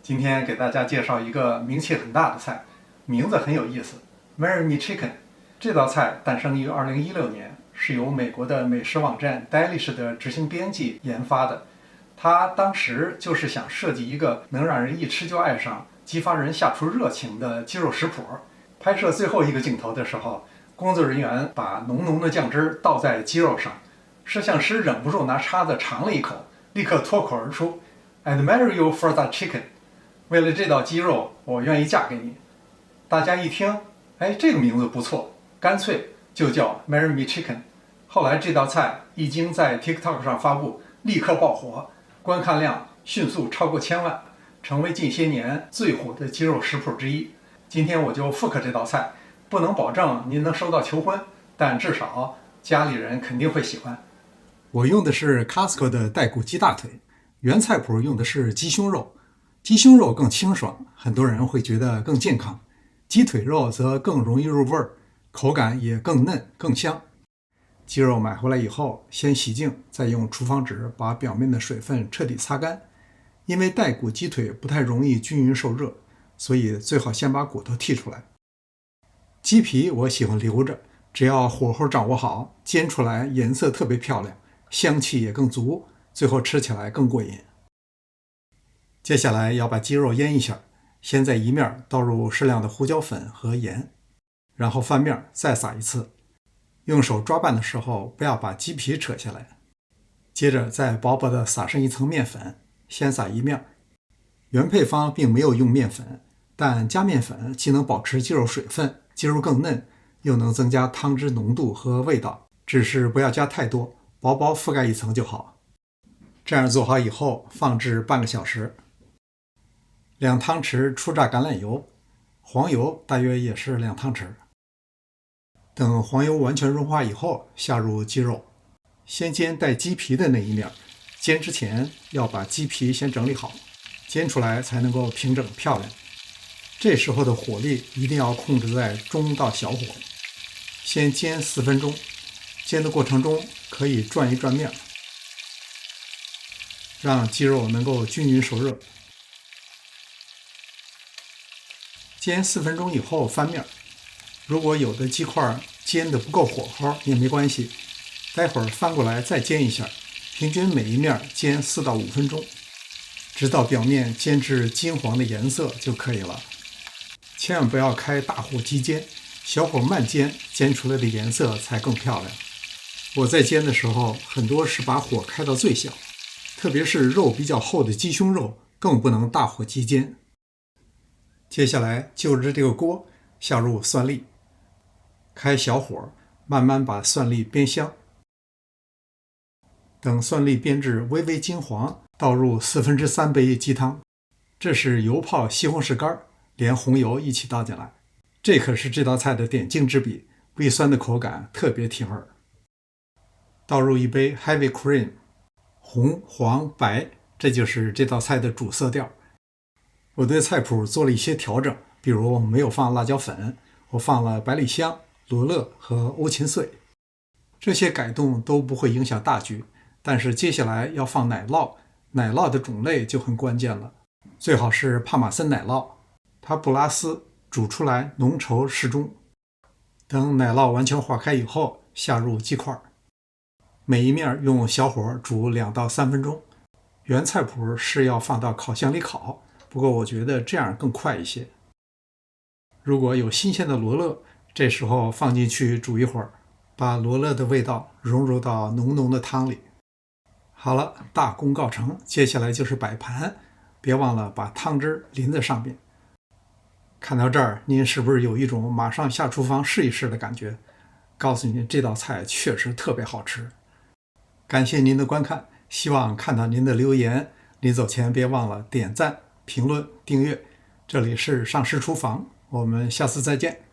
今天给大家介绍一个名气很大的菜，名字很有意思 Marry Me Chicken。 这道菜诞生于2016年，是由美国的美食网站 Delish 的执行编辑研发的。他当时就是想设计一个能让人一吃就爱上、激发人下厨热情的鸡肉食谱。拍摄最后一个镜头的时候，工作人员把浓浓的酱汁倒在鸡肉上，摄像师忍不住拿叉子尝了一口，立刻脱口而出 "I'd marry you for that chicken." 为了这道鸡肉，我愿意嫁给你。大家一听，这个名字不错，干脆就叫 Marry Me Chicken。 后来这道菜一经在 TikTok 上发布，立刻爆火，观看量迅速超过1000万，成为近些年最火的鸡肉食谱之一。今天我就复刻这道菜，不能保证您能收到求婚，但至少家里人肯定会喜欢。我用的是 Costco 的带骨鸡大腿，原菜谱用的是鸡胸肉。鸡胸肉更清爽，很多人会觉得更健康。鸡腿肉则更容易入味儿，口感也更嫩更香。鸡肉买回来以后，先洗净，再用厨房纸把表面的水分彻底擦干。因为带骨鸡腿不太容易均匀受热，所以最好先把骨头剔出来。鸡皮我喜欢留着，只要火候掌握好，煎出来颜色特别漂亮，香气也更足，最后吃起来更过瘾。接下来要把鸡肉腌一下，先在一面倒入适量的胡椒粉和盐，然后翻面再撒一次。用手抓拌的时候不要把鸡皮扯下来。接着再薄薄的撒上一层面粉，先撒一面。原配方并没有用面粉，但加面粉既能保持鸡肉水分，鸡肉更嫩，又能增加汤汁浓度和味道，只是不要加太多，薄薄覆盖一层就好。这样做好以后放置半个小时。2汤匙初榨橄榄油，黄油大约也是2汤匙。等黄油完全融化以后，下入鸡肉，先煎带鸡皮的那一面。煎之前要把鸡皮先整理好，煎出来才能够平整漂亮。这时候的火力一定要控制在中到小火，先煎4分钟。煎的过程中可以转一转面，让鸡肉能够均匀受热。煎4分钟以后翻面，如果有的鸡块煎得不够火候也没关系，待会儿翻过来再煎一下，平均每一面煎4到5分钟，直到表面煎至金黄的颜色就可以了。千万不要开大火急煎，小火慢煎，煎出来的颜色才更漂亮。我在煎的时候很多是把火开到最小，特别是肉比较厚的鸡胸肉更不能大火急煎。接下来就着这个锅下入蒜粒，开小火慢慢把蒜粒煸香。等蒜粒煸至微微金黄，倒入3/4杯鸡汤，这是油泡西红柿干，连红油一起倒进来。这可是这道菜的点睛之笔，微酸的口感特别提味。倒入一杯 heavy cream， 红、黄、白，这就是这道菜的主色调。我对菜谱做了一些调整，比如没有放辣椒粉，我放了百里香、罗勒和欧芹碎。这些改动都不会影响大局，但是接下来要放奶酪，奶酪的种类就很关键了，最好是帕玛森奶酪，它不拉丝，煮出来浓稠适中。等奶酪完全化开以后，下入鸡块，每一面用小火煮2到3分钟。原菜谱是要放到烤箱里烤，不过我觉得这样更快一些。如果有新鲜的罗勒，这时候放进去煮一会儿，把罗勒的味道融入到浓浓的汤里。好了，大功告成，接下来就是摆盘，别忘了把汤汁淋在上面。看到这儿，您是不是有一种马上下厨房试一试的感觉？告诉您，这道菜确实特别好吃。感谢您的观看，希望看到您的留言。临走前别忘了点赞、评论、订阅。这里是上师厨房，我们下次再见。